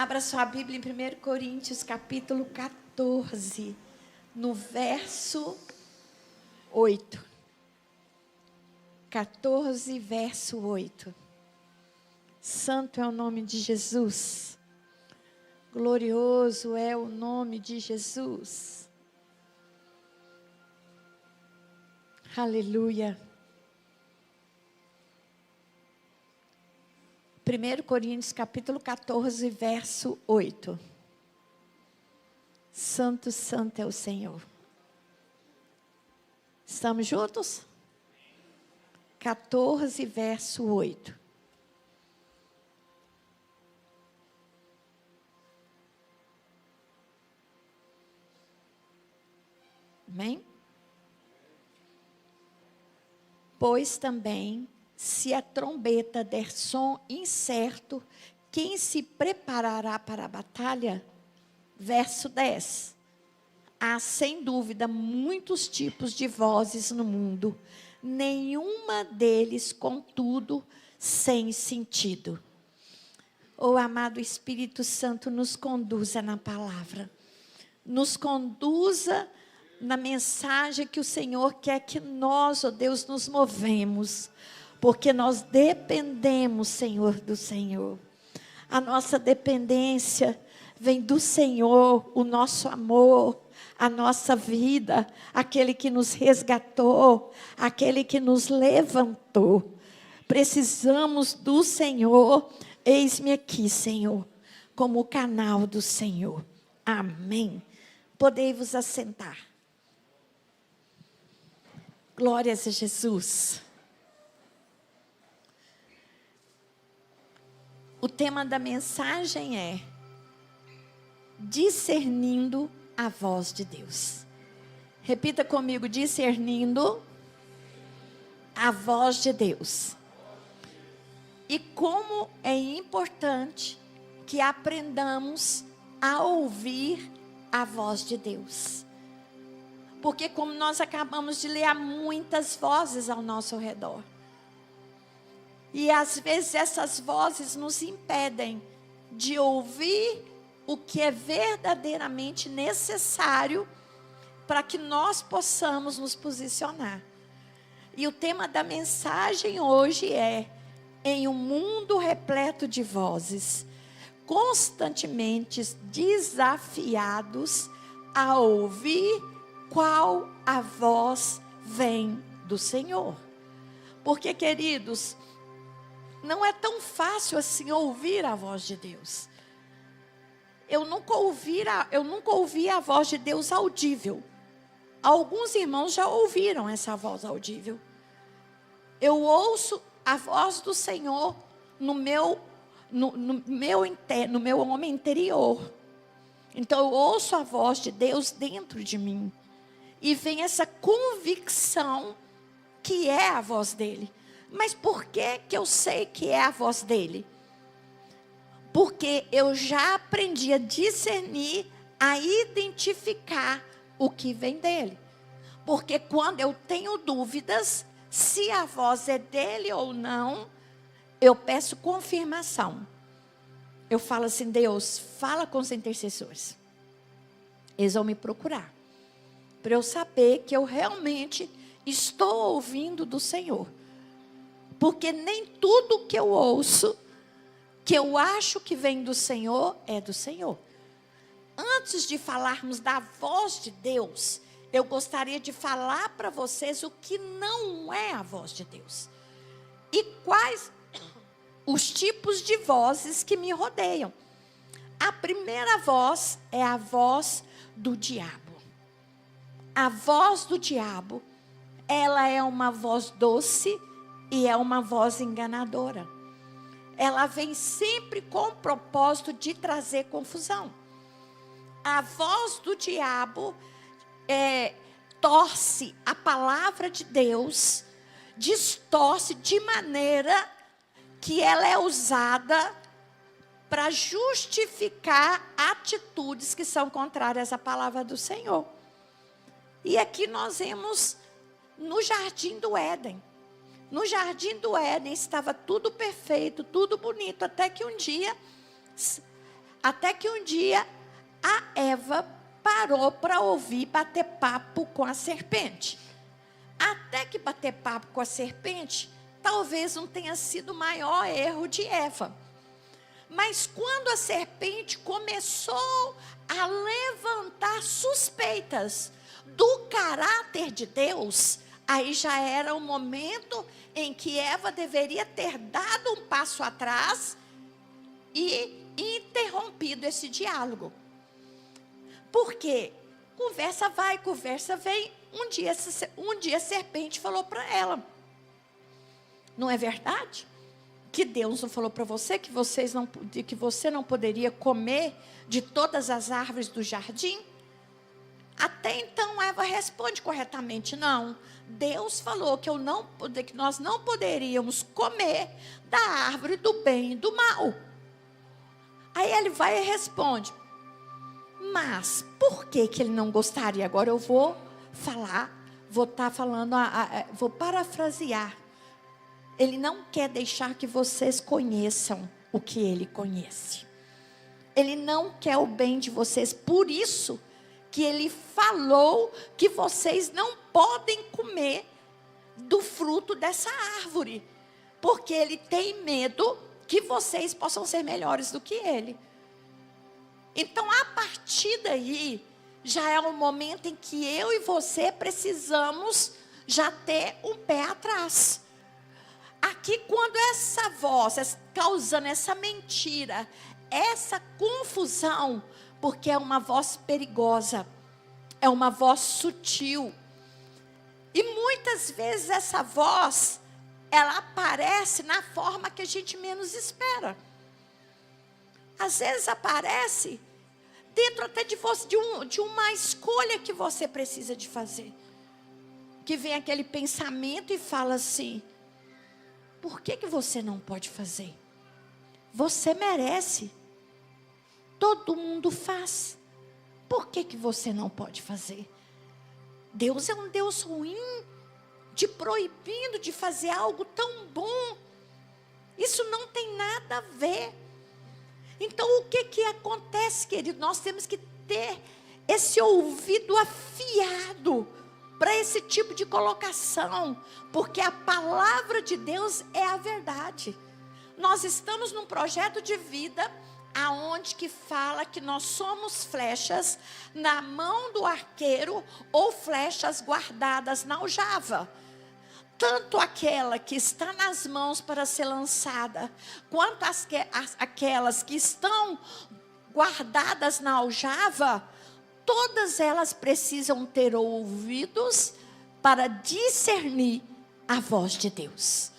Abra sua Bíblia em 1 Coríntios, capítulo 14, no verso 8. 14, verso 8. Santo é o nome de Jesus. Glorioso é o nome de Jesus. Aleluia. 1 Coríntios capítulo 14, verso 8. Santo, santo é o Senhor. Estamos juntos? 14, verso 8. Amém? Pois também, se a trombeta der som incerto, quem se preparará para a batalha? Verso 10. Há, sem dúvida, muitos tipos de vozes no mundo, nenhuma deles, contudo, sem sentido. Oh, amado Espírito Santo, nos conduza na palavra. Nos conduza na mensagem que o Senhor quer que nós, ó Deus, nos movemos. Porque nós dependemos, Senhor, do Senhor. A nossa dependência vem do Senhor, o nosso amor, a nossa vida, aquele que nos resgatou, aquele que nos levantou. Precisamos do Senhor. Eis-me aqui, Senhor, como o canal do Senhor. Amém. Podei-vos assentar. Glórias a Jesus. O tema da mensagem é discernindo a voz de Deus. Repita comigo, discernindo a voz de Deus. E como é importante que aprendamos a ouvir a voz de Deus. Porque como nós acabamos de ler, há muitas vozes ao nosso redor. E às vezes essas vozes nos impedem de ouvir o que é verdadeiramente necessário para que nós possamos nos posicionar. E o tema da mensagem hoje é: em um mundo repleto de vozes, constantemente desafiados a ouvir qual a voz vem do Senhor. Porque, queridos, não é tão fácil assim ouvir a voz de Deus. Eu nunca ouvi a voz de Deus audível. Alguns irmãos já ouviram essa voz audível. Eu ouço a voz do Senhor no meu homem interior. Então eu ouço a voz de Deus dentro de mim. E vem essa convicção que é a voz dele. Mas por que eu sei que é a voz dele? Porque eu já aprendi a discernir, a identificar o que vem dele. Porque quando eu tenho dúvidas se a voz é dele ou não, eu peço confirmação. Eu falo assim: Deus, fala com os intercessores. Eles vão me procurar. Para eu saber que eu realmente estou ouvindo do Senhor. Porque nem tudo que eu ouço, que eu acho que vem do Senhor, é do Senhor. Antes de falarmos da voz de Deus, eu gostaria de falar para vocês o que não é a voz de Deus. E quais os tipos de vozes que me rodeiam. A primeira voz é a voz do diabo. A voz do diabo, ela é uma voz doce e é uma voz enganadora. Ela vem sempre com o propósito de trazer confusão. A voz do diabo torce a palavra de Deus, distorce de maneira que ela é usada para justificar atitudes que são contrárias à palavra do Senhor. E aqui nós vemos no Jardim do Éden. No Jardim do Éden estava tudo perfeito, tudo bonito, até que um dia Até que um dia a Eva parou para ouvir bater papo com a serpente. Até que bater papo com a serpente, talvez não tenha sido o maior erro de Eva. Mas quando a serpente começou a levantar suspeitas do caráter de Deus, aí já era o momento em que Eva deveria ter dado um passo atrás e interrompido esse diálogo. Por quê? Conversa vai, conversa vem. Um dia a serpente falou para ela: não é verdade que Deus não falou para você que você não poderia comer de todas as árvores do jardim? Até então Eva responde corretamente: não, Deus falou que nós não poderíamos comer da árvore do bem e do mal. Aí ele vai e responde: mas por que ele não gostaria? Agora eu vou vou parafrasear. Ele não quer deixar que vocês conheçam o que ele conhece. Ele não quer o bem de vocês, por isso que ele falou que vocês não podem comer do fruto dessa árvore, porque ele tem medo que vocês possam ser melhores do que ele. Então, a partir daí, já é um momento em que eu e você precisamos já ter um pé atrás. Aqui, quando essa voz, causando essa mentira, essa confusão, porque é uma voz perigosa, é uma voz sutil. E muitas vezes essa voz, ela aparece na forma que a gente menos espera. Às vezes aparece dentro até de uma escolha que você precisa de fazer. Que vem aquele pensamento e fala assim: por que você não pode fazer? Você merece. Todo mundo faz. Por que você não pode fazer? Deus é um Deus ruim, te proibindo de fazer algo tão bom. Isso não tem nada a ver. Então, o que acontece, querido? Nós temos que ter esse ouvido afiado para esse tipo de colocação, porque a palavra de Deus é a verdade. Nós estamos num projeto de vida aonde que fala que nós somos flechas na mão do arqueiro ou flechas guardadas na aljava. Tanto aquela que está nas mãos para ser lançada, quanto aquelas que estão guardadas na aljava, todas elas precisam ter ouvidos para discernir a voz de Deus.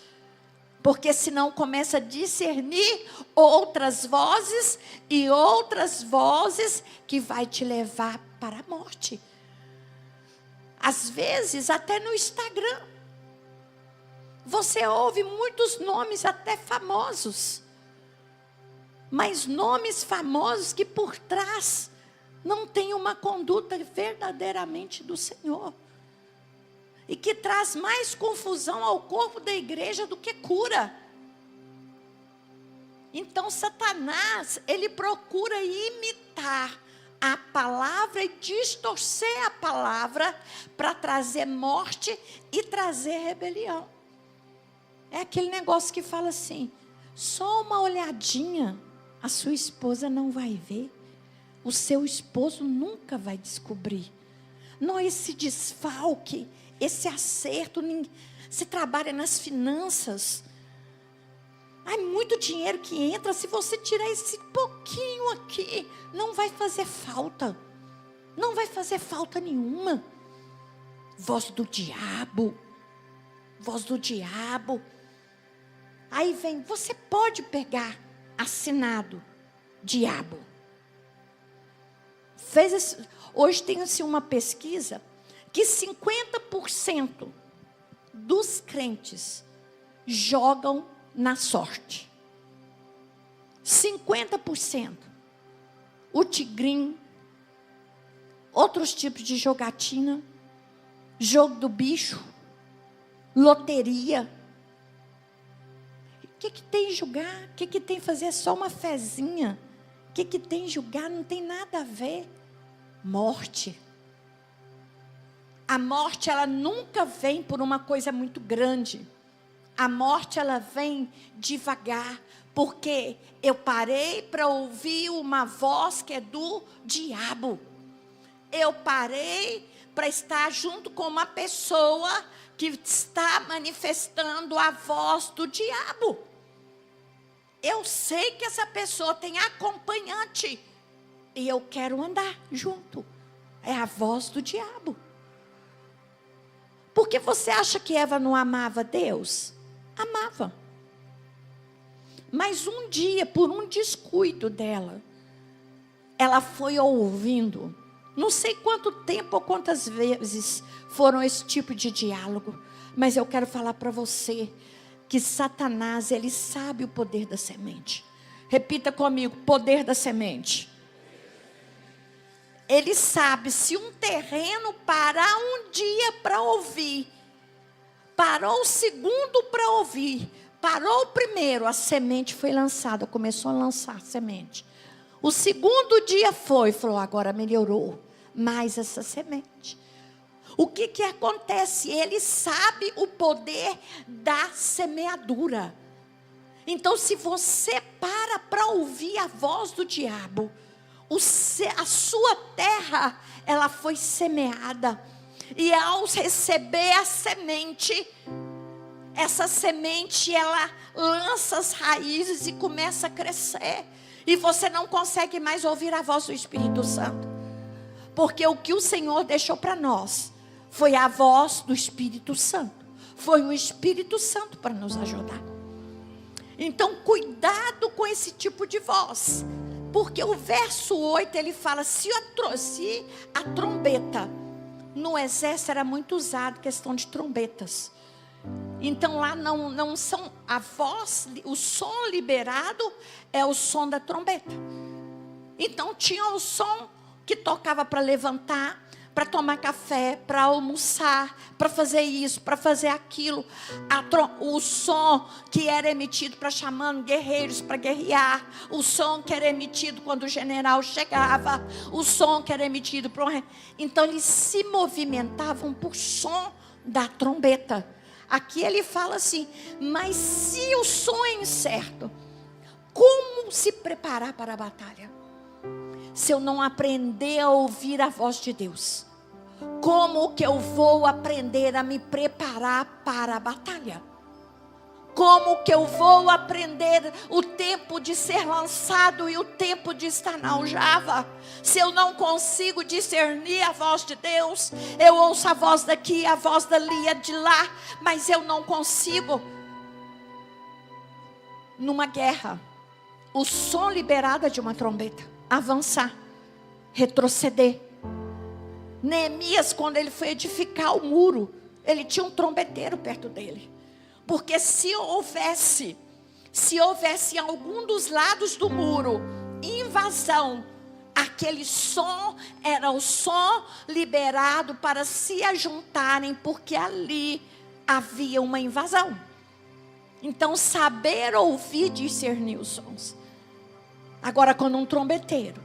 Porque senão começa a discernir outras vozes e outras vozes que vai te levar para a morte. Às vezes até no Instagram, você ouve muitos nomes até famosos, mas nomes famosos que por trás não tem uma conduta verdadeiramente do Senhor. E que traz mais confusão ao corpo da igreja do que cura. Então Satanás, ele procura imitar a palavra e distorcer a palavra para trazer morte e trazer rebelião. É aquele negócio que fala assim: só uma olhadinha, a sua esposa não vai ver. O seu esposo nunca vai descobrir. Não, esse desfalque, esse acerto, você trabalha nas finanças. Há muito dinheiro que entra, se você tirar esse pouquinho aqui, não vai fazer falta. Não vai fazer falta nenhuma. Voz do diabo. Voz do diabo. Aí vem, você pode pegar assinado diabo. Hoje tem assim uma pesquisa que 50% dos crentes jogam na sorte. 50%. O tigrinho, outros tipos de jogatina, jogo do bicho, loteria. O que tem jogar? O que tem fazer? É só uma fezinha que tem julgar? Não tem nada a ver. Morte. A morte, ela nunca vem por uma coisa muito grande. A morte, ela vem devagar. Porque eu parei para ouvir uma voz que é do diabo. Eu parei para estar junto com uma pessoa que está manifestando a voz do diabo. Eu sei que essa pessoa tem acompanhante. E eu quero andar junto. É a voz do diabo. Por que você acha que Eva não amava Deus? Amava. Mas um dia, por um descuido dela, ela foi ouvindo. Não sei quanto tempo ou quantas vezes foram esse tipo de diálogo. Mas eu quero falar para você que Satanás, ele sabe o poder da semente. Repita comigo, poder da semente. Ele sabe se um terreno parar um dia para ouvir, parou o segundo para ouvir, parou o primeiro, a semente foi lançada, começou a lançar semente. O segundo dia falou, agora melhorou mais essa semente. O que acontece? Ele sabe o poder da semeadura. Então, se você para ouvir a voz do diabo, a sua terra, ela foi semeada. E ao receber a semente, essa semente, ela lança as raízes e começa a crescer. E você não consegue mais ouvir a voz do Espírito Santo. Porque o que o Senhor deixou para nós foi a voz do Espírito Santo. Foi o Espírito Santo para nos ajudar. Então, cuidado com esse tipo de voz. Porque o verso 8, ele fala, se a trombeta, no exército era muito usado, questão de trombetas. Então lá não são, a voz, o som liberado é o som da trombeta. Então tinha o som que tocava para levantar, para tomar café, para almoçar, para fazer isso, para fazer aquilo. O som que era emitido para chamando guerreiros para guerrear. O som que era emitido quando o general chegava. O som que era emitido para o... Então eles se movimentavam por som da trombeta. Aqui ele fala assim, mas se o som é incerto, como se preparar para a batalha? Se eu não aprender a ouvir a voz de Deus, como que eu vou aprender a me preparar para a batalha? Como que eu vou aprender o tempo de ser lançado e o tempo de estar na aljava? Se eu não consigo discernir a voz de Deus, eu ouço a voz daqui, a voz dali, a de lá, mas eu não consigo. Numa guerra, o som liberado é de uma trombeta. Avançar, retroceder. Neemias, quando ele foi edificar o muro, ele tinha um trombeteiro perto dele. Porque se houvesse em algum dos lados do muro invasão, aquele som era o som liberado para se ajuntarem, porque ali havia uma invasão. Então, saber ouvir, discernir os sons. Agora, quando um trombeteiro,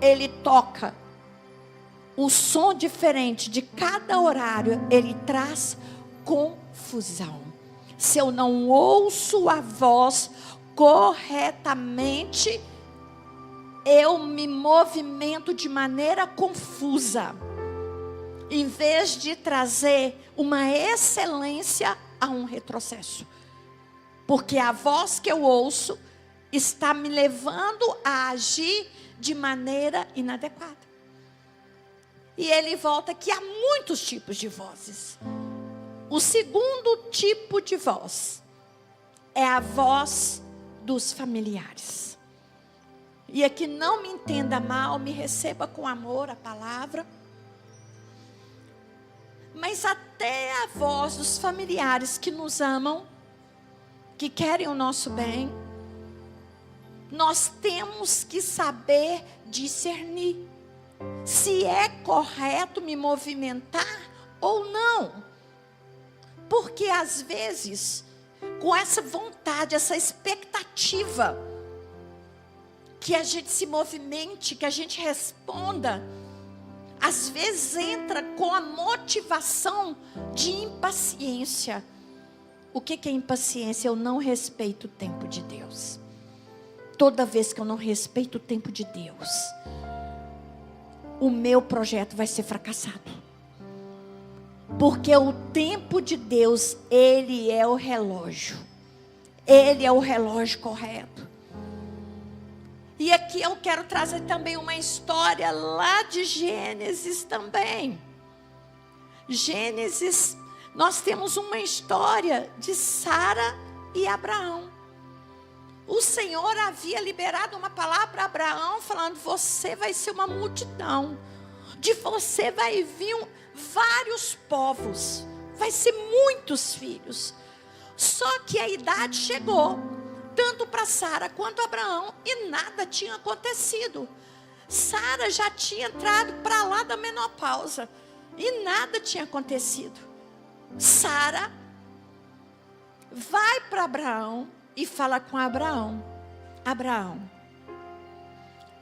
ele toca o som diferente de cada horário, ele traz confusão. Se eu não ouço a voz corretamente, eu me movimento de maneira confusa, em vez de trazer uma excelência a um retrocesso. Porque a voz que eu ouço está me levando a agir de maneira inadequada. E ele volta que há muitos tipos de vozes. O segundo tipo de voz é a voz dos familiares. E aqui não me entenda mal, me receba com amor a palavra. Mas até a voz dos familiares que nos amam, que querem o nosso bem, nós temos que saber discernir se é correto me movimentar ou não. Porque às vezes, com essa vontade, essa expectativa, que a gente se movimente, que a gente responda, às vezes entra com a motivação de impaciência. O que é impaciência? Eu não respeito o tempo de Deus. Toda vez que eu não respeito o tempo de Deus, o meu projeto vai ser fracassado. Porque o tempo de Deus, Ele é o relógio. Ele é o relógio correto. E aqui eu quero trazer também uma história lá de Gênesis também. Gênesis, nós temos uma história de Sara e Abraão. O Senhor havia liberado uma palavra para Abraão, falando: você vai ser uma multidão. De você vai vir vários povos. Vai ser muitos filhos. Só que a idade chegou, tanto para Sara quanto Abraão, e nada tinha acontecido. Sara já tinha entrado para lá da menopausa, e nada tinha acontecido. Sara vai para Abraão e fala com Abraão: Abraão,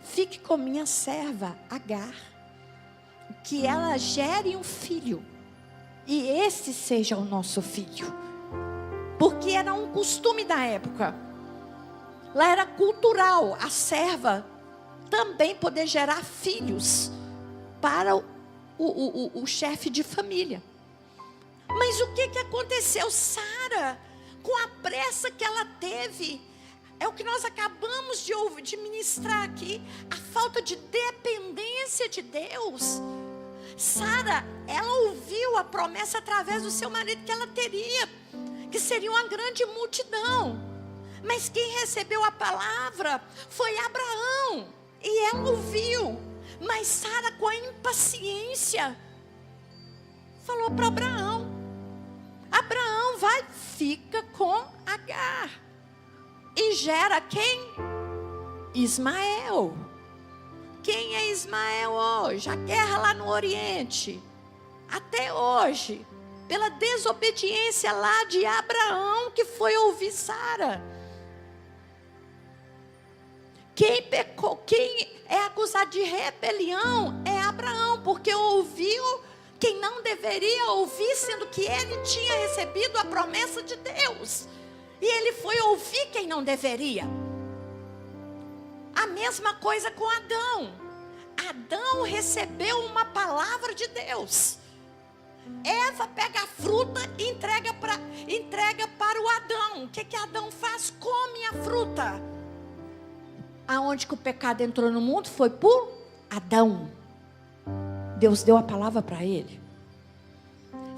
fique com minha serva Agar, que ela gere um filho, e esse seja o nosso filho. Porque era um costume da época. Lá era cultural a serva também poder gerar filhos para o chefe de família. Mas o que aconteceu? Sara, com a pressa que ela teve, é o que nós acabamos de ministrar aqui, a falta de dependência de Deus. Sara, ela ouviu a promessa através do seu marido que ela teria, que seria uma grande multidão. Mas quem recebeu a palavra foi Abraão, e ela ouviu. Mas Sara, com a impaciência, falou para Abraão: Abraão, vai, fica com Agar, e gera quem? Ismael. Quem é Ismael hoje? A guerra lá no Oriente, até hoje, pela desobediência lá de Abraão, que foi ouvir Sara. Quem pecou, quem é acusado de rebelião é Abraão, porque ouviu quem não deveria ouvir, sendo que ele tinha recebido a promessa de Deus, e ele foi ouvir quem não deveria. A mesma coisa com Adão. Adão recebeu uma palavra de Deus. Eva pega a fruta e entrega para o Adão. O que Adão faz? Come a fruta. Aonde que o pecado entrou no mundo? Foi por Adão. Deus deu a palavra para ele.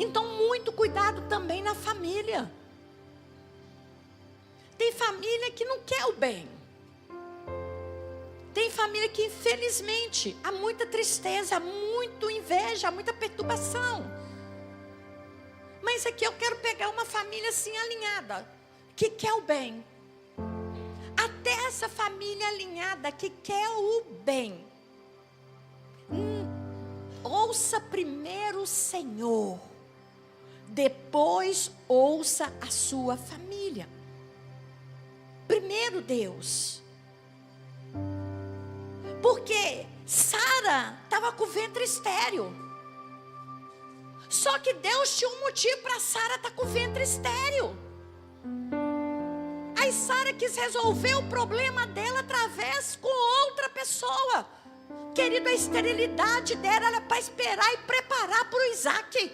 Então, muito cuidado também na família. Tem família que não quer o bem. Tem família que, infelizmente, há muita tristeza, há muita inveja, há muita perturbação. Mas aqui eu quero pegar uma família assim alinhada, que quer o bem. Até essa família alinhada que quer o bem, ouça primeiro o Senhor, depois ouça a sua família. Primeiro Deus. Porque Sara estava com o ventre estéril. Só que Deus tinha um motivo para Sara estar com o ventre estéril. Aí Sara quis resolver o problema dela através com outra pessoa. Querido, a esterilidade dela era para esperar e preparar para o Isaac.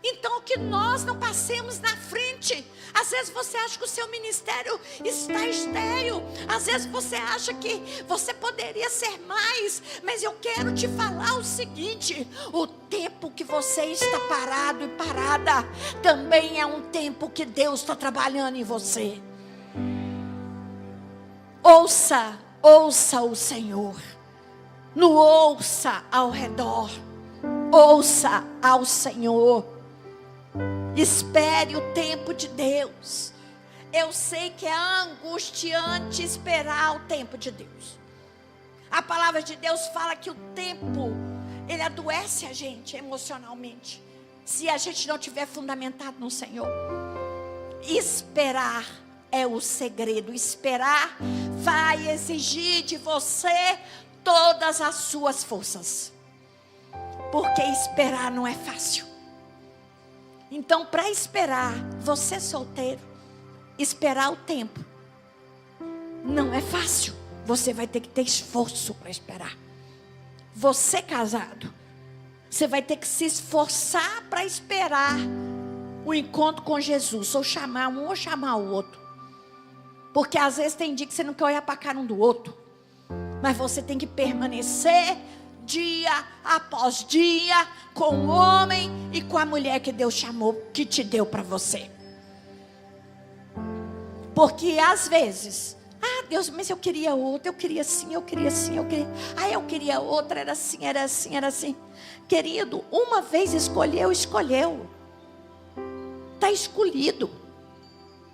Então, que nós não passemos na frente. Às vezes você acha que o seu ministério está estéril. Às vezes você acha que você poderia ser mais. Mas eu quero te falar o seguinte: o tempo que você está parado e parada também é um tempo que Deus está trabalhando em você. Ouça o Senhor. Não ouça ao redor. Ouça ao Senhor. Espere o tempo de Deus. Eu sei que é angustiante esperar o tempo de Deus. A palavra de Deus fala que o tempo, ele adoece a gente emocionalmente, se a gente não tiver fundamentado no Senhor. Esperar é o segredo. Esperar vai exigir de você todas as suas forças. Porque esperar não é fácil. Então, para esperar, você solteiro, esperar o tempo, não é fácil. Você vai ter que ter esforço para esperar. Você casado, você vai ter que se esforçar para esperar o encontro com Jesus. Ou chamar um ou chamar o outro. Porque às vezes tem dia que você não quer olhar para a cara um do outro. Mas você tem que permanecer dia após dia com o homem e com a mulher que Deus chamou, que te deu para você. Porque às vezes, Deus, mas eu queria outra, eu queria assim, eu queria assim, eu queria outra, era assim, era assim, era assim. Querido, uma vez escolheu, está escolhido.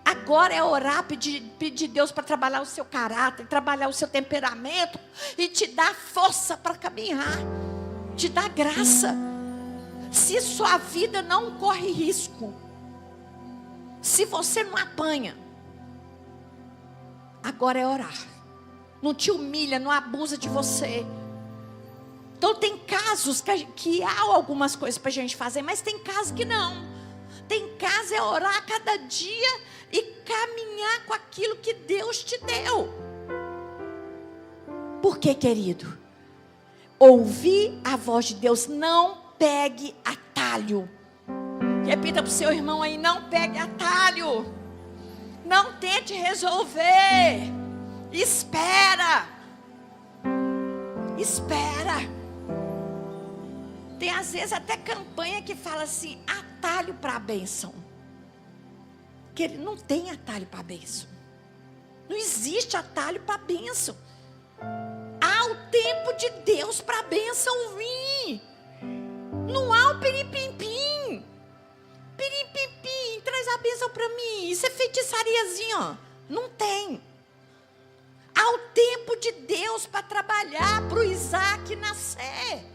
Agora é orar, pedir Deus para trabalhar o seu caráter, trabalhar o seu temperamento e te dar força para caminhar, te dar graça. Se sua vida não corre risco, se você não apanha, agora é orar. Não te humilha, não abusa de você. Então tem casos que há algumas coisas para a gente fazer, mas tem casos que não. Tem casos é orar cada dia e caminhar com aquilo que Deus te deu. Por quê, querido? Ouvir a voz de Deus, não pegue atalho. Repita para o seu irmão aí, não pegue atalho. Não tente resolver. Espera. Tem às vezes até campanha que fala assim, atalho para a bênção. Que ele não tem atalho para a bênção. Não existe atalho para a bênção. Há o tempo de Deus para a bênção vir. Não há o piripimpim. Piripimpim, traz a bênção para mim. Isso é feitiçariazinha. Não tem. Há o tempo de Deus para trabalhar para o Isaac nascer.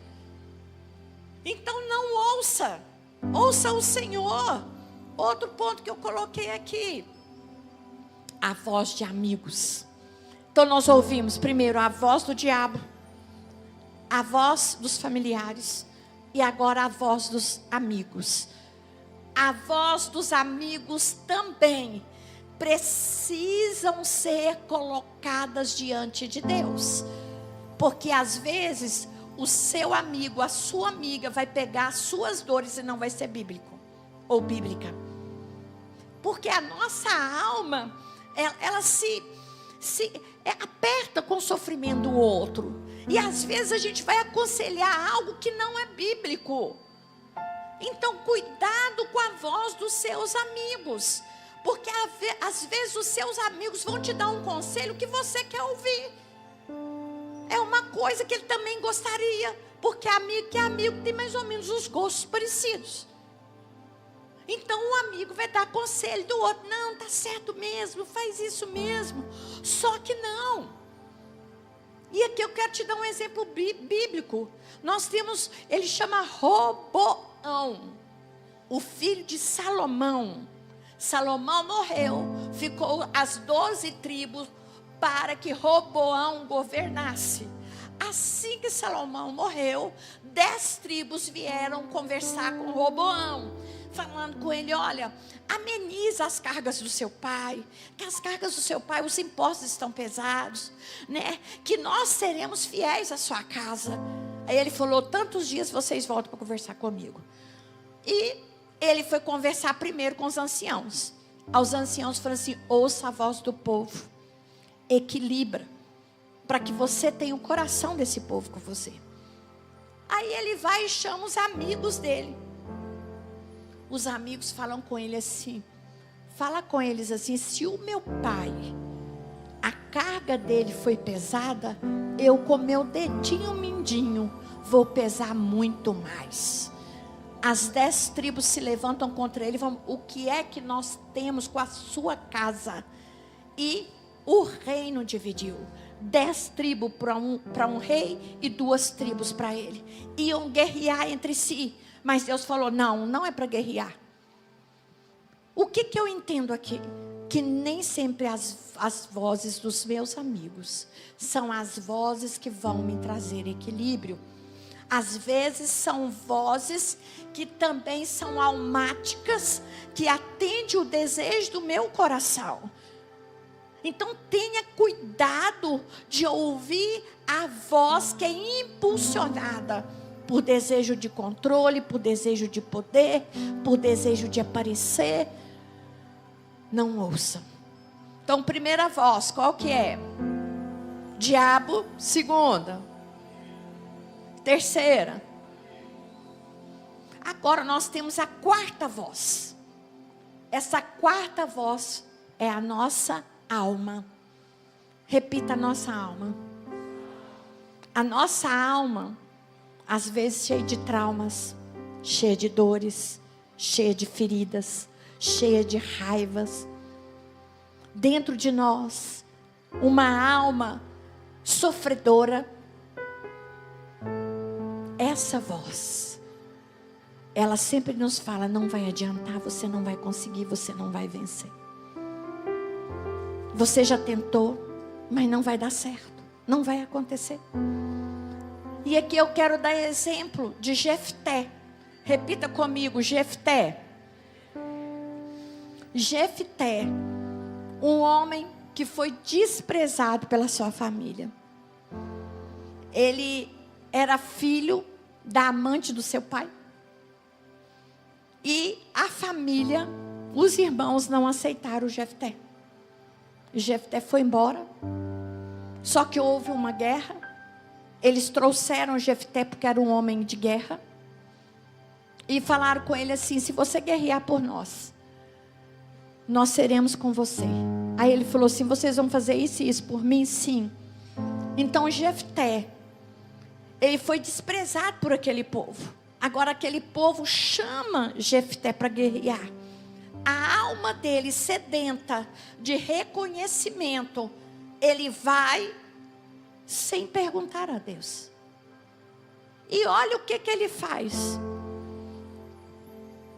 Então não ouça. Ouça o Senhor. Outro ponto que eu coloquei aqui. A voz de amigos. Então nós ouvimos primeiro a voz do diabo. A voz dos familiares. E agora a voz dos amigos. A voz dos amigos também precisam ser colocadas diante de Deus. Porque às vezes o seu amigo, a sua amiga vai pegar as suas dores e não vai ser bíblico ou bíblica. Porque a nossa alma, ela se aperta com o sofrimento do outro. E às vezes a gente vai aconselhar algo que não é bíblico. Então cuidado com a voz dos seus amigos. Porque às vezes os seus amigos vão te dar um conselho que você quer ouvir. É uma coisa que ele também gostaria. Porque amigo que é amigo tem mais ou menos os gostos parecidos. Então um amigo vai dar conselho do outro. Não, tá certo mesmo, faz isso mesmo. Só que não. E aqui eu quero te dar um exemplo bíblico. Nós temos, ele chama Roboão, o filho de Salomão. Salomão morreu, ficou as 12 tribos para que Roboão governasse. Assim que Salomão morreu, 10 tribos vieram conversar com Roboão, falando com ele, olha, ameniza as cargas do seu pai, que as cargas do seu pai, os impostos estão pesados, né? Que nós seremos fiéis à sua casa. Aí ele falou, tantos dias vocês voltam para conversar comigo. E ele foi conversar primeiro com os anciãos. Aos anciãos falou assim, ouça a voz do povo, equilibra, para que você tenha o coração desse povo com você. Aí ele vai e chama os amigos dele. Os amigos falam com ele assim, fala com eles assim, se o meu pai, a carga dele foi pesada, eu com meu dedinho mindinho, vou pesar muito mais. As 10 tribos se levantam contra ele, vão, o que é que nós temos com a sua casa? E o reino dividiu. 10 tribos para um rei e 2 tribos para ele. Iam guerrear entre si. Mas Deus falou, não é para guerrear. O que eu entendo aqui? que nem sempre as vozes dos meus amigos são as vozes que vão me trazer equilíbrio. Às vezes são vozes que também são almáticas, que atendem o desejo do meu coração. Então tenha cuidado de ouvir a voz que é impulsionada por desejo de controle, por desejo de poder, por desejo de aparecer. Não ouça. Então, primeira voz, qual que é? Diabo. Segunda. Terceira. Agora nós temos a quarta voz. Essa quarta voz é a nossa alma. Repita: a nossa alma. A nossa alma, às vezes cheia de traumas, cheia de dores, cheia de feridas, cheia de raivas. Dentro de nós, uma alma sofredora. Essa voz, ela sempre nos fala: não vai adiantar, você não vai conseguir, você não vai vencer. Você já tentou, mas não vai dar certo, não vai acontecer. E aqui eu quero dar exemplo de Jefté. Repita comigo: Jefté. Jefté, um homem que foi desprezado pela sua família. Ele era filho da amante do seu pai. E a família, os irmãos não aceitaram o Jefté. Jefté foi embora. Só que houve uma guerra. Eles trouxeram Jefté porque era um homem de guerra. E falaram com ele assim: se você guerrear por nós, nós seremos com você. Aí ele falou assim: vocês vão fazer isso e isso por mim? Sim. Então Jefté, ele foi desprezado por aquele povo. Agora aquele povo chama Jefté para guerrear. A alma dele, sedenta de reconhecimento, ele vai sem perguntar a Deus. E olha o que ele faz.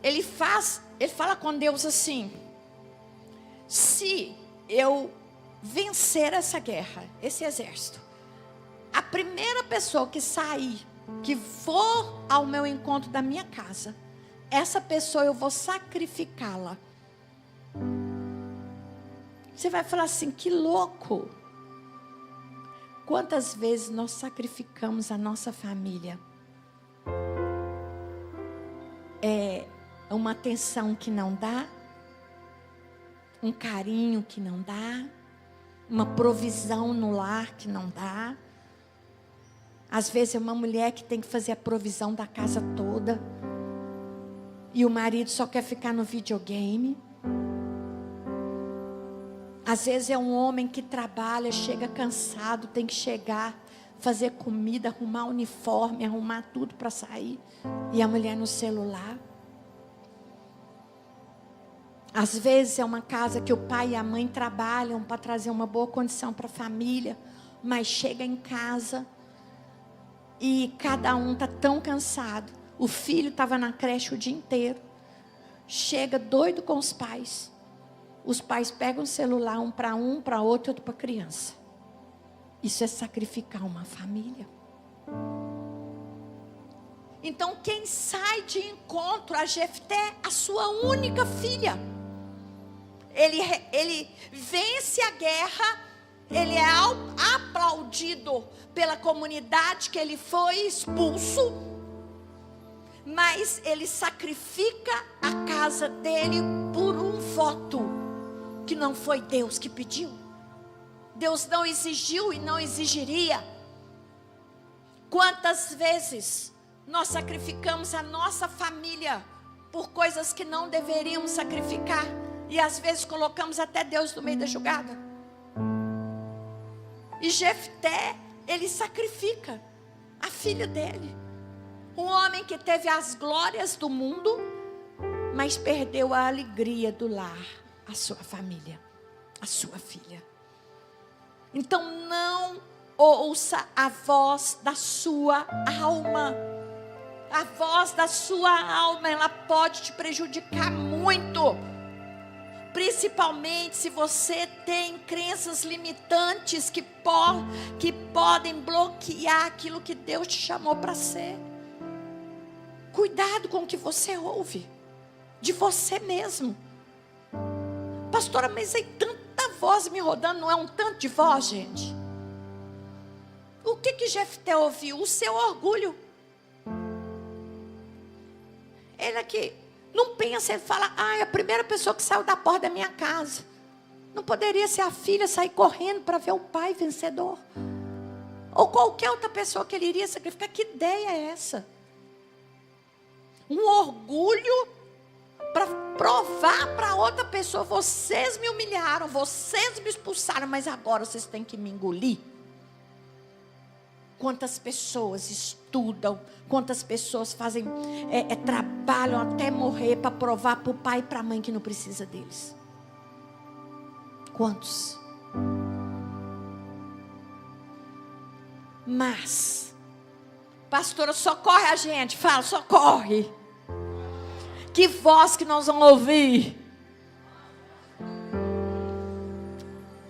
Ele fala com Deus assim: se eu vencer essa guerra, esse exército, a primeira pessoa que sair, que for ao meu encontro da minha casa, essa pessoa eu vou sacrificá-la. Você vai falar assim: que louco. Quantas vezes nós sacrificamos a nossa família? É uma atenção que não dá, um carinho que não dá, uma provisão no lar que não dá. Às vezes é uma mulher que tem que fazer a provisão da casa toda, e o marido só quer ficar no videogame. Às vezes é um homem que trabalha, chega cansado, tem que chegar, fazer comida, arrumar uniforme, arrumar tudo para sair, e a mulher no celular. Às vezes é uma casa que o pai e a mãe trabalham para trazer uma boa condição para a família, mas chega em casa e cada um está tão cansado. O filho estava na creche o dia inteiro, chega doido com os pais. Os pais pegam o celular, um para outro, outro para a criança. Isso é sacrificar uma família. Então quem sai de encontro a Jefté, a sua única filha, ele vence a guerra, ele é aplaudido pela comunidade que ele foi expulso, mas ele sacrifica a casa dele por um voto que não foi Deus que pediu. Deus não exigiu e não exigiria. Quantas vezes nós sacrificamos a nossa família por coisas que não deveríamos sacrificar, e às vezes colocamos até Deus no meio da jogada. E Jefté, ele sacrifica a filha dele, um homem que teve as glórias do mundo, mas perdeu a alegria do lar, a sua família, a sua filha. Então não ouça a voz da sua alma. A voz da sua alma, ela pode te prejudicar muito. Principalmente se você tem crenças limitantes que podem bloquear aquilo que Deus te chamou para ser. Cuidado com o que você ouve de você mesmo. Pastora, mas aí tanta voz me rodando, não é um tanto de voz, gente? O que Jefté ouviu? O seu orgulho. Ele aqui não pensa, ele fala: é a primeira pessoa que saiu da porta da minha casa. Não poderia ser a filha sair correndo para ver o pai vencedor? Ou qualquer outra pessoa que ele iria sacrificar? Que ideia é essa? Um orgulho para provar para outra pessoa: vocês me humilharam, vocês me expulsaram, mas agora vocês têm que me engolir. Quantas pessoas estudam, quantas pessoas fazem, trabalham até morrer para provar para o pai e para a mãe que não precisa deles. Quantos? Mas, pastora, socorre a gente, fala, socorre. Que voz que nós vamos ouvir?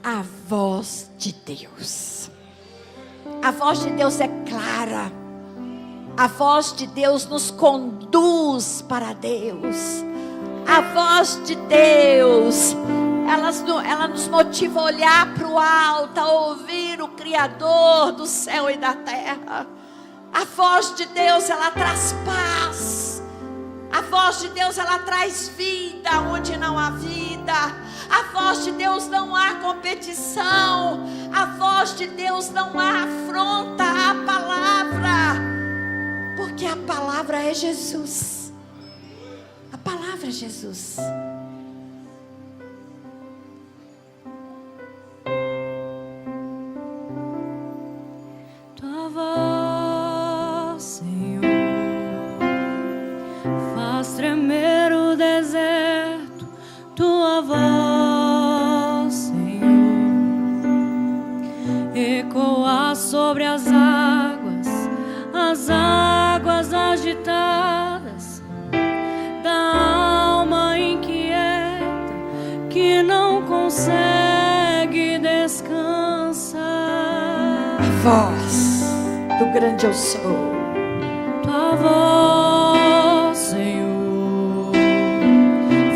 A voz de Deus. A voz de Deus é clara. A voz de Deus nos conduz para Deus. A voz de Deus, ela nos motiva a olhar para o alto, a ouvir o Criador do céu e da terra. A voz de Deus, ela traz paz. A voz de Deus, ela traz vida onde não há vida. A voz de Deus, não há competição. A voz de Deus, não há afronta à palavra. Porque a palavra é Jesus. A palavra é Jesus. Tua voz, Senhor, faz tremer o deserto. Tua voz, Senhor, ecoa sobre as águas agitadas da alma inquieta que não consegue descansar. A voz do grande eu sou. Tua voz, Senhor,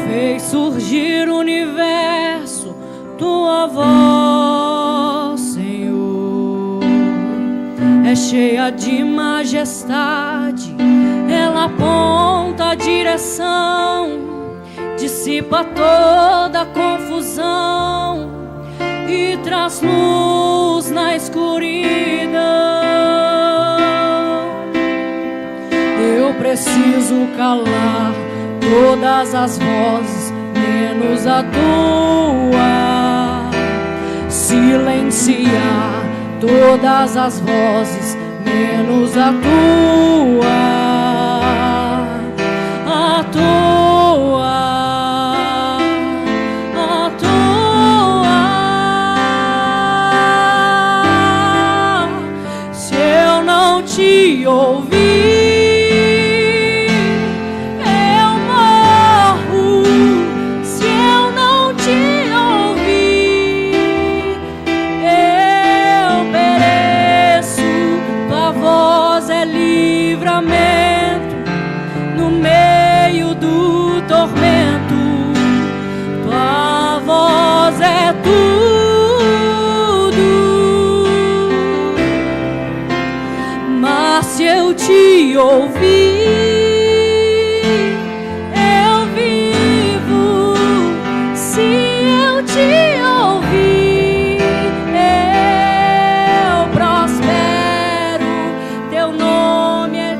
fez surgir o universo. Tua voz, Senhor, é cheia de majestade. Ela aponta a direção, dissipa toda a confusão e traz luz na escuridão. Eu preciso calar todas as vozes, menos a tua. Silenciar todas as vozes, menos a tua. A tua. A tua. Se eu não te ouvir, no meio do tormento. Tua voz é tudo. Mas se eu te ouvir, eu vivo. Se eu te ouvir, eu prospero. Teu nome é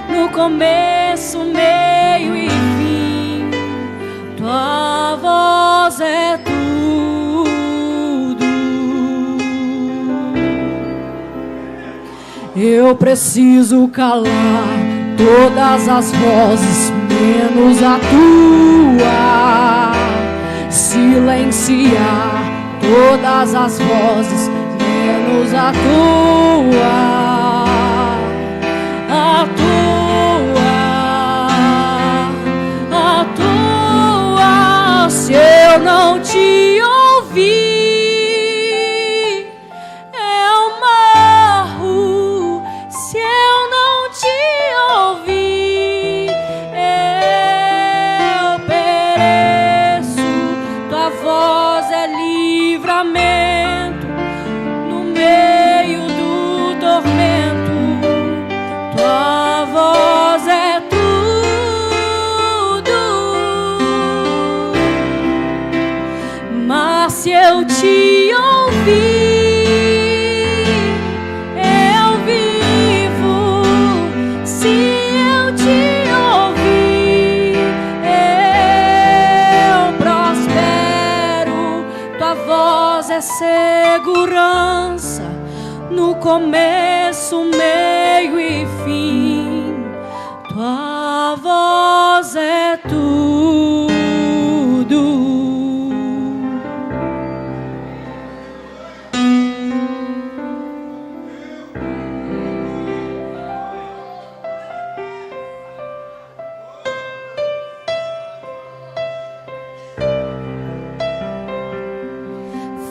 no começo, meio e fim. Tua voz é tudo. Eu preciso calar todas as vozes, menos a tua. Silenciar todas as vozes, menos a tua. A tua. A tua. eu não te ouvir, eu morro. Se eu não te ouvir, eu pereço. Tua voz é livramento no meio do tormento. Tua voz é tudo. Mas se eu te ouvir, eu vivo. Se eu te ouvir, eu prospero. Tua voz é segurança no começo, meio e fim. Tua voz é tudo.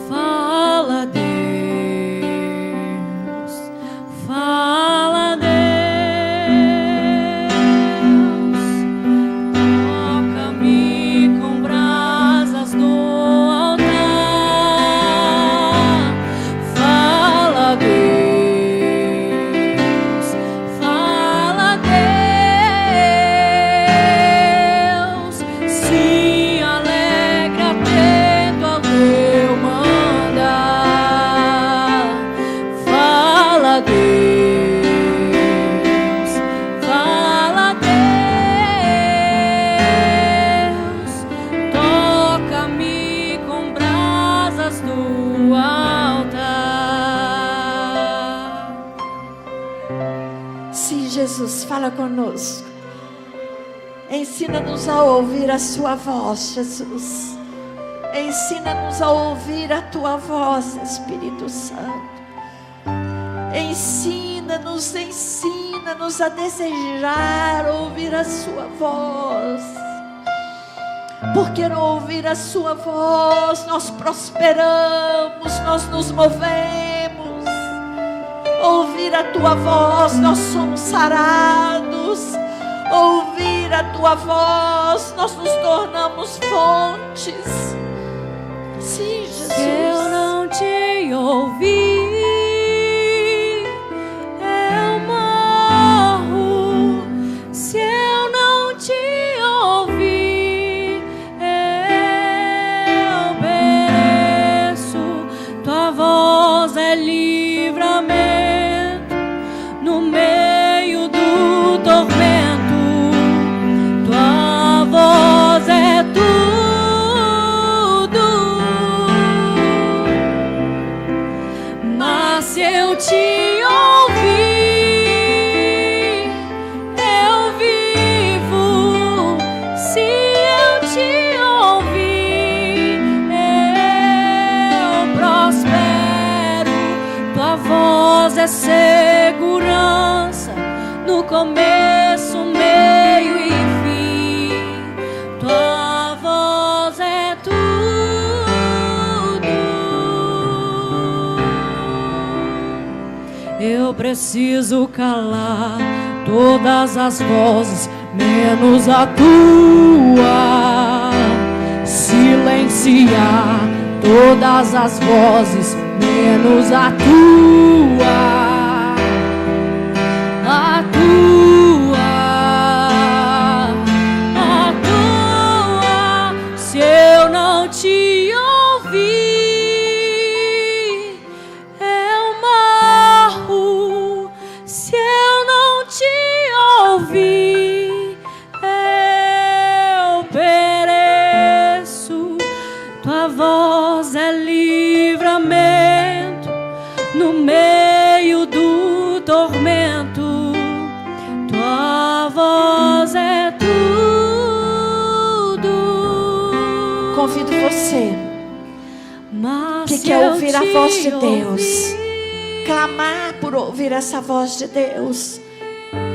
Fala, Deus, fala, Deus, toca-me com brasas no altar. Fala, Deus, fala, Deus, se alegra atento ao teu mandar. Fala, Deus, fala, Deus, toca-me com brasas do altar. Sim, Jesus, fala conosco. Ensina-nos a ouvir a sua voz, Jesus. Ensina-nos a ouvir a tua voz, Espírito Santo. Ensina-nos, ensina-nos a desejar ouvir a sua voz. Porque no ouvir a sua voz nós prosperamos, nós nos movemos. Ouvir a tua voz nós somos sarados. Ouvir a tua voz nós nos tornamos fontes. Sim, Jesus. Se eu não te ouvir, eu morro. Se eu não te ouvir, eu pereço. Tua voz é livramento no meio do tormento. Tua voz é tudo. Mas se eu te ouvir, eu vivo. Se eu te ouvir, eu prospero. Tua voz é segurança no começo, meio e fim. Tua voz é tudo. Eu preciso calar todas as vozes, menos a tua. Silenciar todas as vozes, menos a tua. A tua, a tua. Se eu não te ouvir, eu morro. Se eu não te ouvir, eu pereço. Tua voz é livramento no meio do tormento. Tua voz é tudo. Convido você Mas que se quer eu ouvir a te voz de Deus, ouvir, clamar por ouvir essa voz de Deus,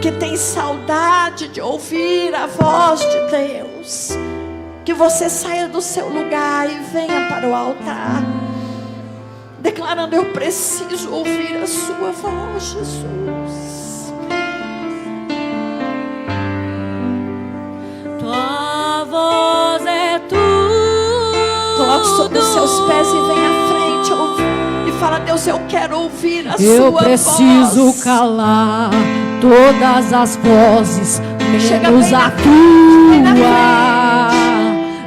que tem saudade de ouvir a voz de Deus, que você saia do seu lugar e venha para o altar, declarando: eu preciso ouvir a sua voz, Jesus. Tua voz é tudo. Coloque sobre os seus pés e venha à frente e fala: Deus, eu quero ouvir a Eu sua preciso voz. calar todas as vozes, Chega menos bem a na frente, bem tua.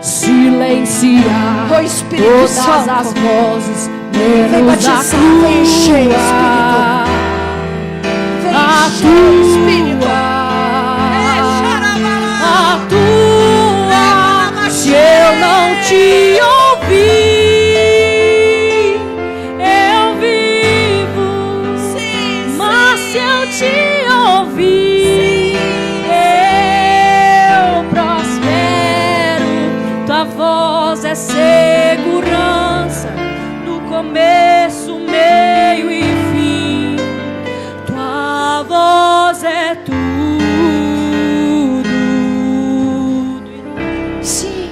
Silenciar Oh, Espírito todas Santo, as vozes, vem menos a batizar, vem encher, tua. vem A encher, Espírito. A tua. Se eu não te ouvir, eu vivo. Sim, Mas se eu te ouvir, eu prospero. Tua voz é segurança no começo, meio e fim. Tua voz é tudo. sim,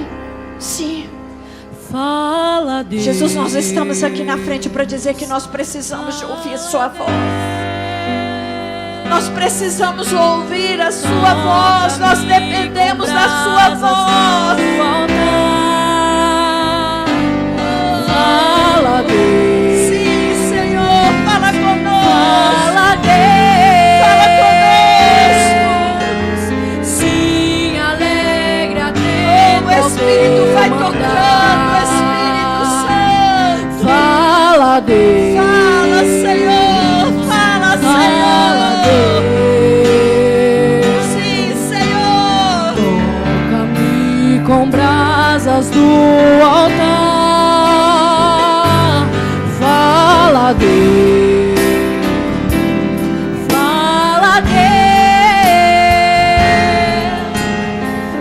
sim. Fala, Deus. Jesus, nós estamos aqui na frente para dizer que nós precisamos de ouvir a sua voz. Nós precisamos ouvir a sua voz. Nós dependemos da sua voz. Fala, Deus. Sim, Senhor, fala conosco. Fala, Deus. Fala conosco. Sim, alegra Oh, Deus. o Espírito vai tocando, Espírito Santo. Fala, Deus. Fala, Senhor. Fala, Fala, Senhor. Deus. Sim, Senhor. Toca-me com brasas do altar. Fala, Deus. Fala, Deus.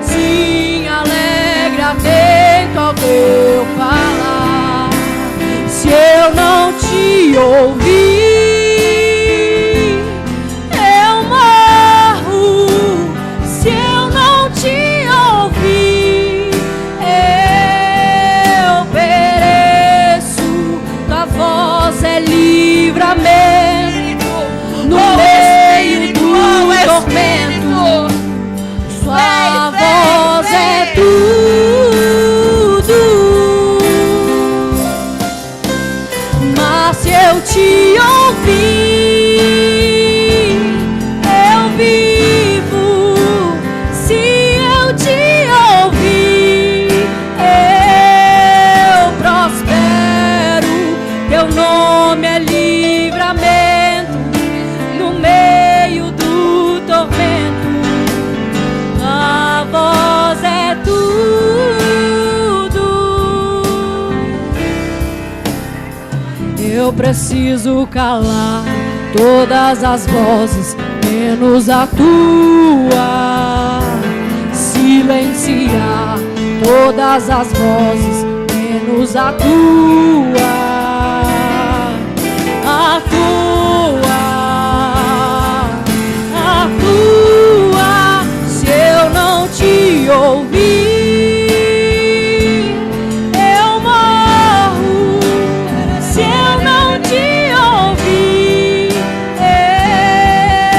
Sim, alegra-me com teu falar. Se eu não te ouvir, eu morro. Se eu não te ouvir, eu pereço. Tua voz é livramento no meio do tormento. Sua voz é tudo. Mas se eu te ouvir, eu vivo. Se eu te ouvir, eu prospero. Teu nome é livramento no meio do tormento. A voz é tudo. Eu preciso calar todas as vozes, menos a tua. Silenciar todas as vozes, menos a tua. A tua. A tua. Se eu não te ouvir, eu morro. Se eu não te ouvir,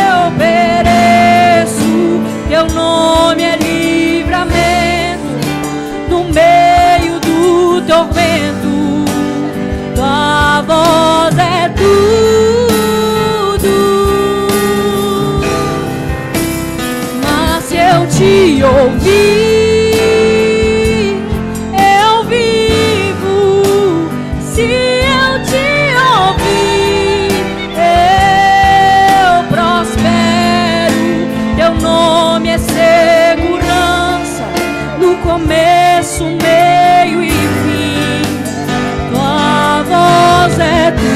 eu pereço. Teu nome é livramento no meio do tormento. Tua voz é tudo. Mas se eu te ouvir, eu vivo. Se eu te ouvir, eu prospero. Teu nome é segurança no começo, meio e fim. Tua voz é tudo.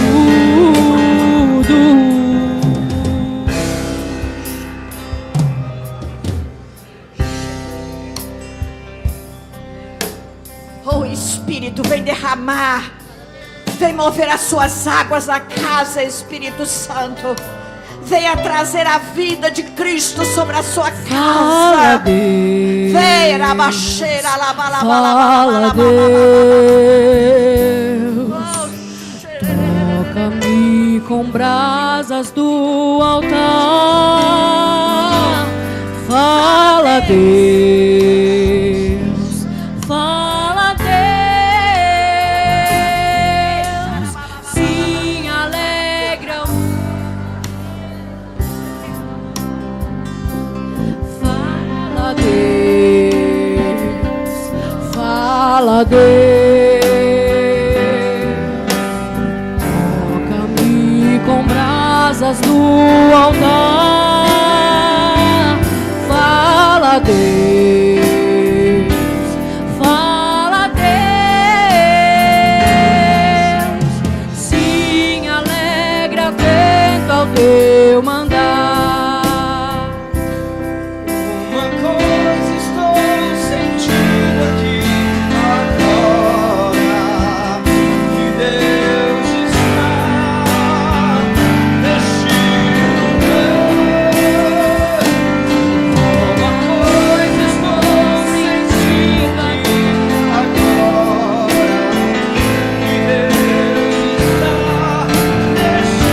Oh, Espírito, vem derramar. Vem mover as suas águas na casa, Espírito Santo. Venha trazer a vida de Cristo sobre a sua Fala, casa. Deus. Venha, abaixeira, Fala, Deus. Toca-me com brasas do altar. Fala, Deus. Fala, Deus. Sim, alegra. Fala, Deus. Fala, Deus. Toca-me com brasas do altar. Fala, Deus. Fala, Deus. Sim, alegra, atento ao teu mandar. Uma coisa estou sentindo aqui agora, que Deus está neste lugar. Uma coisa estou sentindo aqui agora, que Deus está neste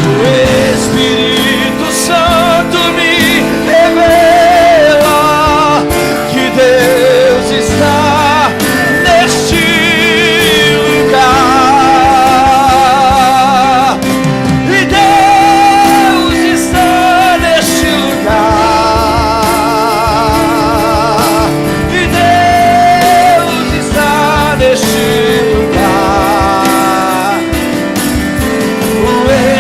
O Espírito Santo me revela que Deus está neste lugar. E Deus está neste lugar. E Deus está neste lugar. O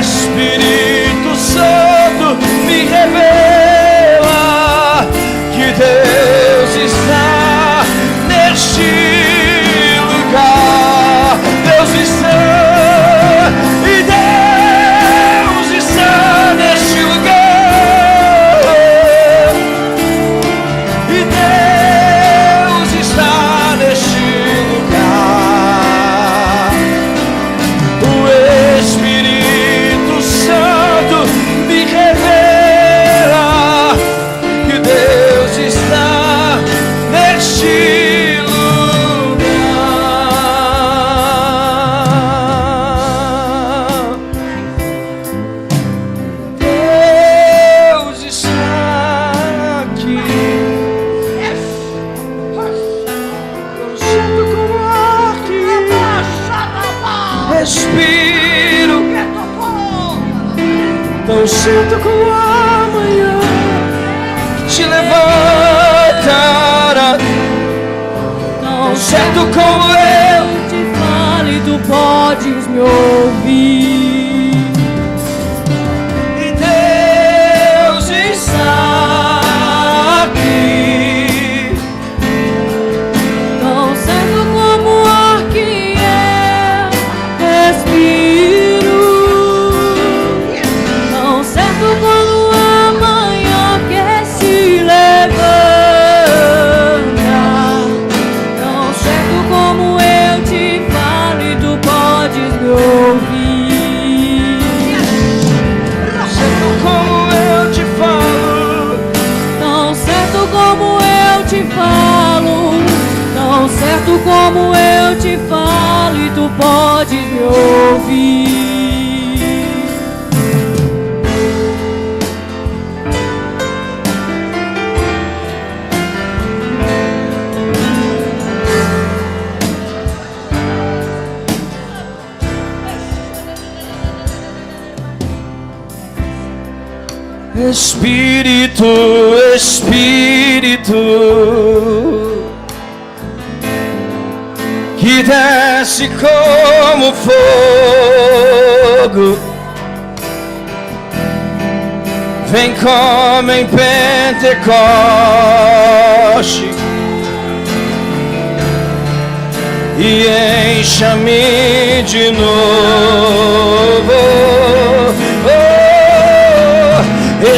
Espírito Santo me revela que Deus está neste lugar. Deus está, e Deus está neste lugar. E Deus está neste lugar. O Espírito Santo me revela que Deus está neste lugar. Deus está aqui. Eu sinto como ar que respiro. Tão sinto como amanhã te levantará. Tão certo como eu te falo e tu podes me ouvir. e Deus está aqui. Tão certo como o ar que eu respiro. Tão certo como amanhã que se levanta. Tão certo como eu te falo e tu podes me ouvir. Certo como eu te falo, Tão certo como eu te falo. Tão certo como eu te falo e tu podes me ouvir. Espírito, Espírito, que desce como fogo, vem como em Pentecoste e encha-me de novo.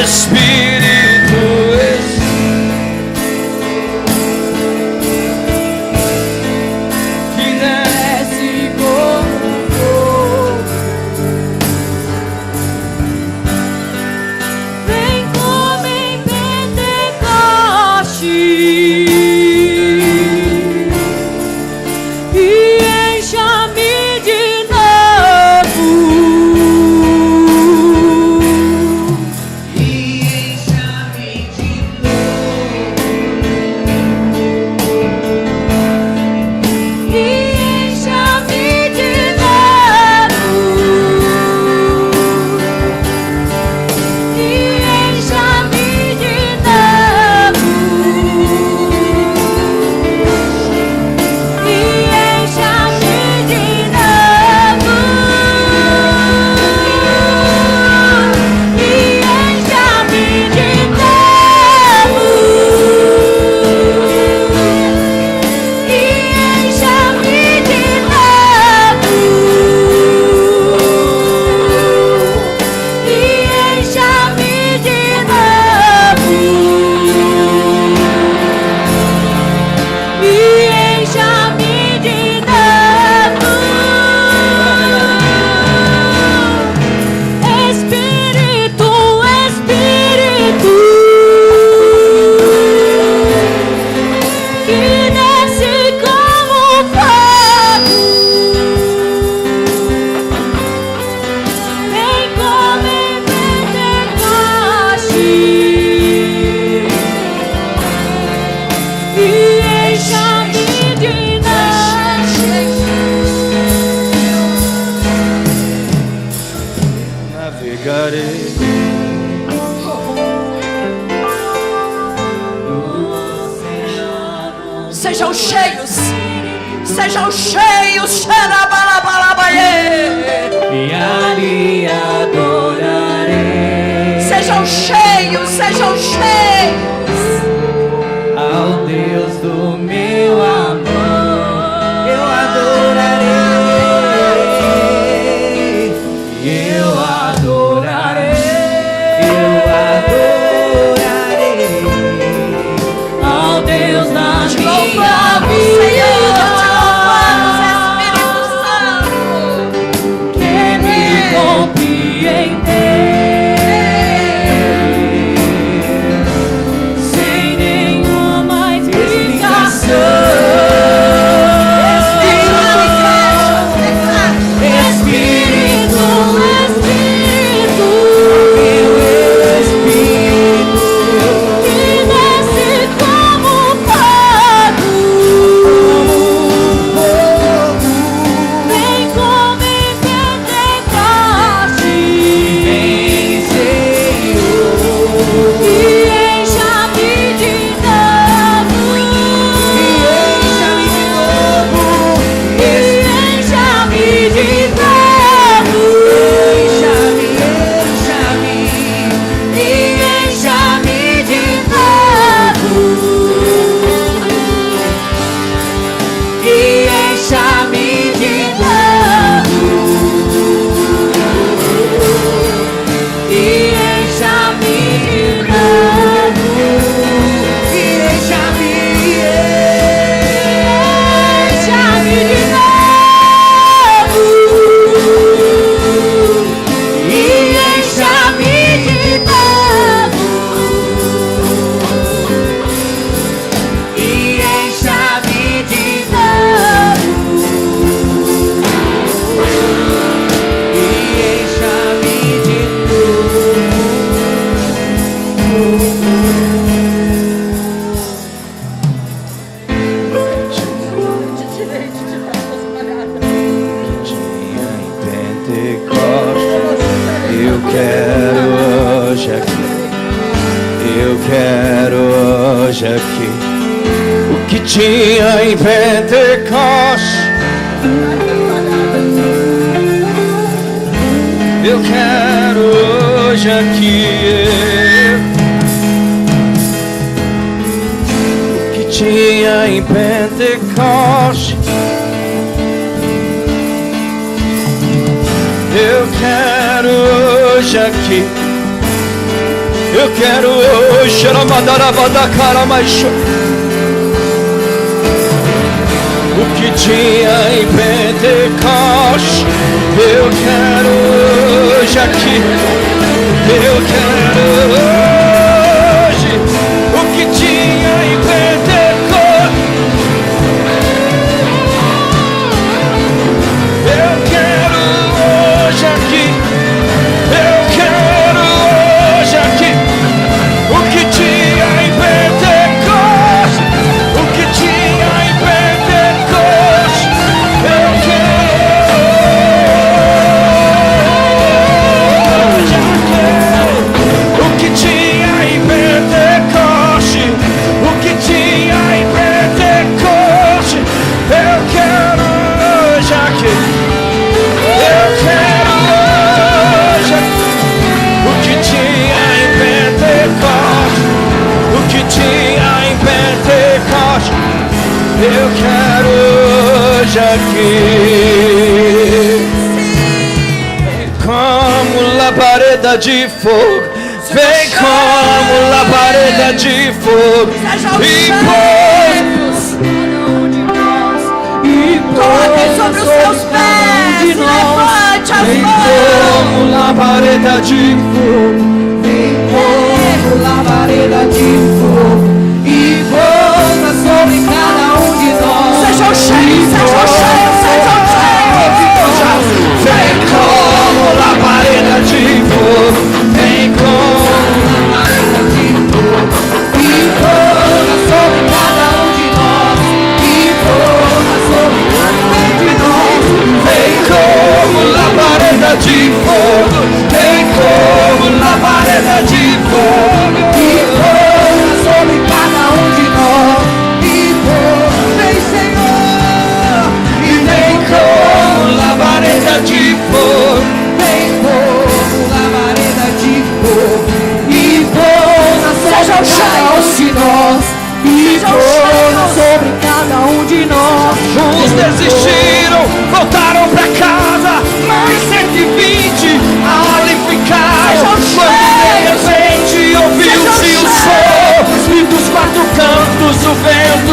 Espírito, que desce como fogo. Vem como em Pentecoste e encha-me de novo. Sejam cheios, sejam cheios, xarabalabalabaê. E ali adorarei Sejam cheios, sejam cheios. ao Deus do meu amor. Eu adorarei, eu adorarei, eu adorarei ao Deus da minha vida. hoje aqui o que tinha em Pentecoste. Eu quero hoje aqui o que tinha em Pentecoste. Eu quero hoje aqui. Eu quero hoje, o que tinha em Pentecoste, eu quero hoje aqui. Eu quero hoje o que tinha em Pentecoste. Eu quero hoje aqui. Eu quero hoje aqui o que tinha em Pentecoste. O que tinha em Pentecoste. Eu quero hoje aqui o que tinha em Pentecoste. O que tinha em Pentecoste. Eu quero hoje aqui. Eu quero hoje o que tinha em Pentecoste. O que tinha em Pentecoste. Eu quero hoje aqui. Vem como labareda de fogo. Vem como labareda de fogo. E Coloquem sobre os seus pés. Levante as vem mãos. como labareda de fogo. Vem como labareda de fogo e pousa sobre cada de nós. Sejam cheios, sejam cheios, sejam cheios. Vem como labareda de fogo. Vem como labareda de fogo e pousa sobre cada de nós. E pousa sobre cada de nós. vem como labareda de fogo. Vem como labareda de fogo. E pousa sobre cada de nós. E pousa, vem Senhor. E vem como labareda de fogo. Vem como labareda de fogo e pousa sobre cada de nós. E pousa sobre cada de nós. Uns desistiram, voltaram pra casa, mais 120 ali ficaram. Quando de repente ouviu-se o som, e dos quatro cantos o vento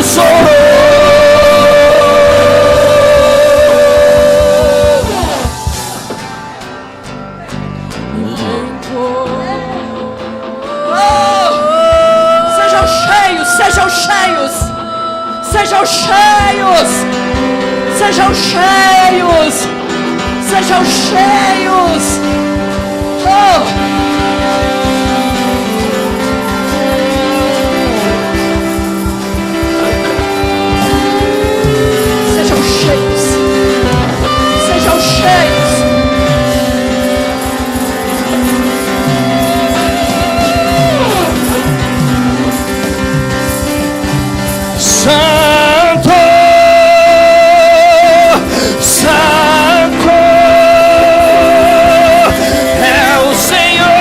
Sejam cheios, sejam cheios. Sejam cheios. Sejam cheios. Sejam cheios. Oh. Sejam cheios. Sejam cheios. Santo, Santo é o Senhor.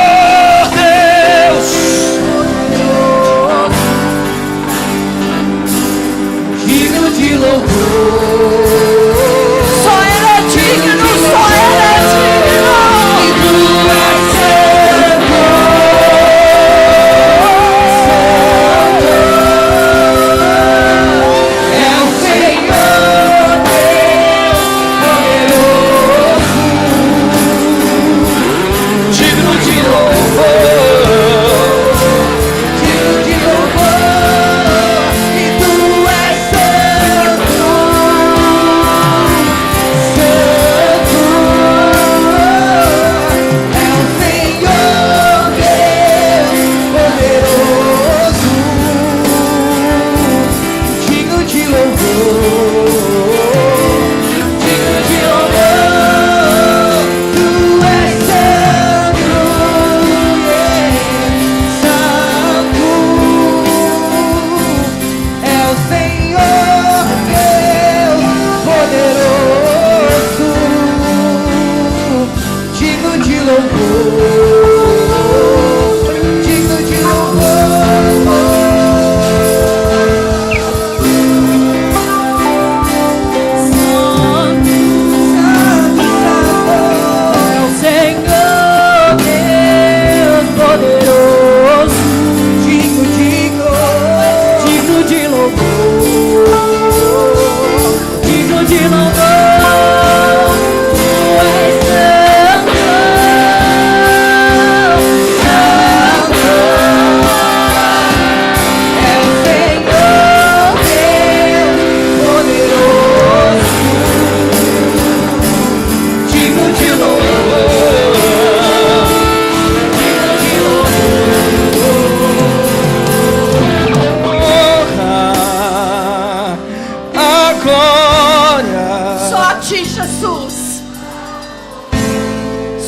Jesus.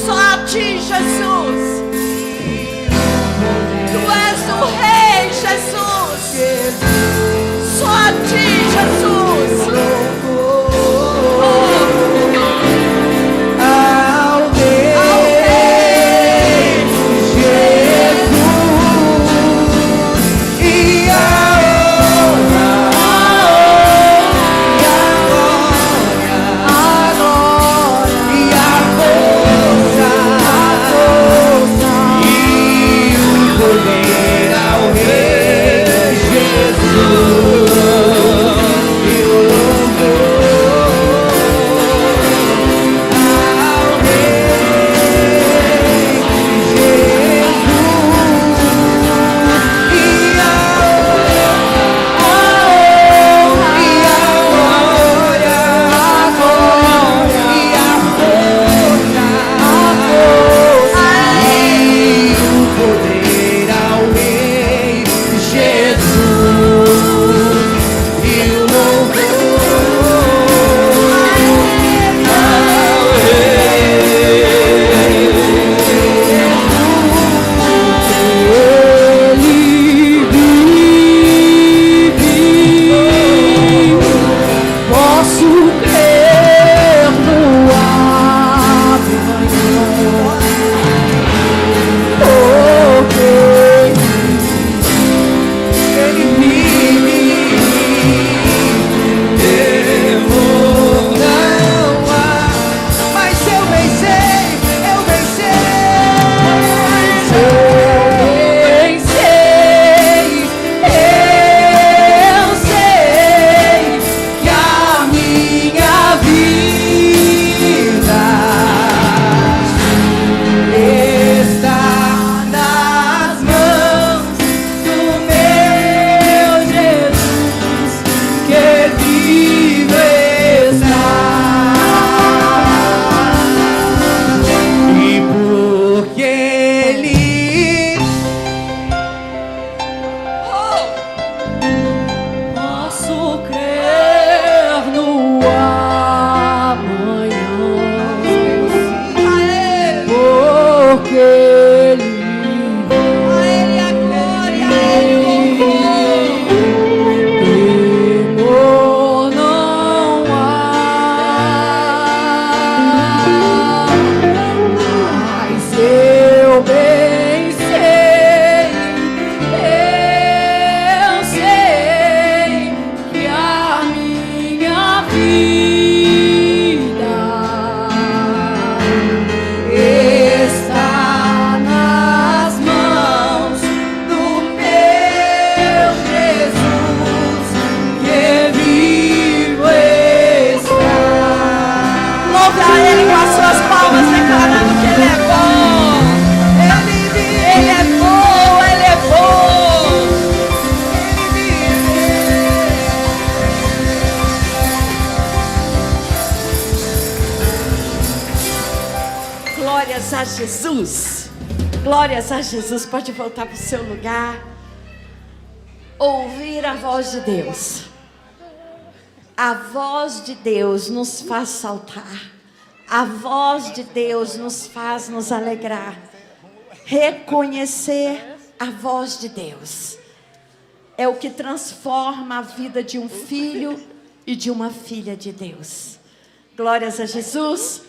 Só a ti, Jesus. Tu és o Rei, Jesus. Só a ti, Jesus. Ao Rei Jesus e a honra e a glória e a força e o poder ao Rei Jesus e o Glórias a Jesus. Glórias a Jesus. Pode voltar para o seu lugar. Ouvir a voz de Deus. A voz de Deus nos faz saltar. A voz de Deus nos faz nos alegrar. Reconhecer a voz de Deus é o que transforma a vida de um filho e de uma filha de Deus. Glórias a Jesus.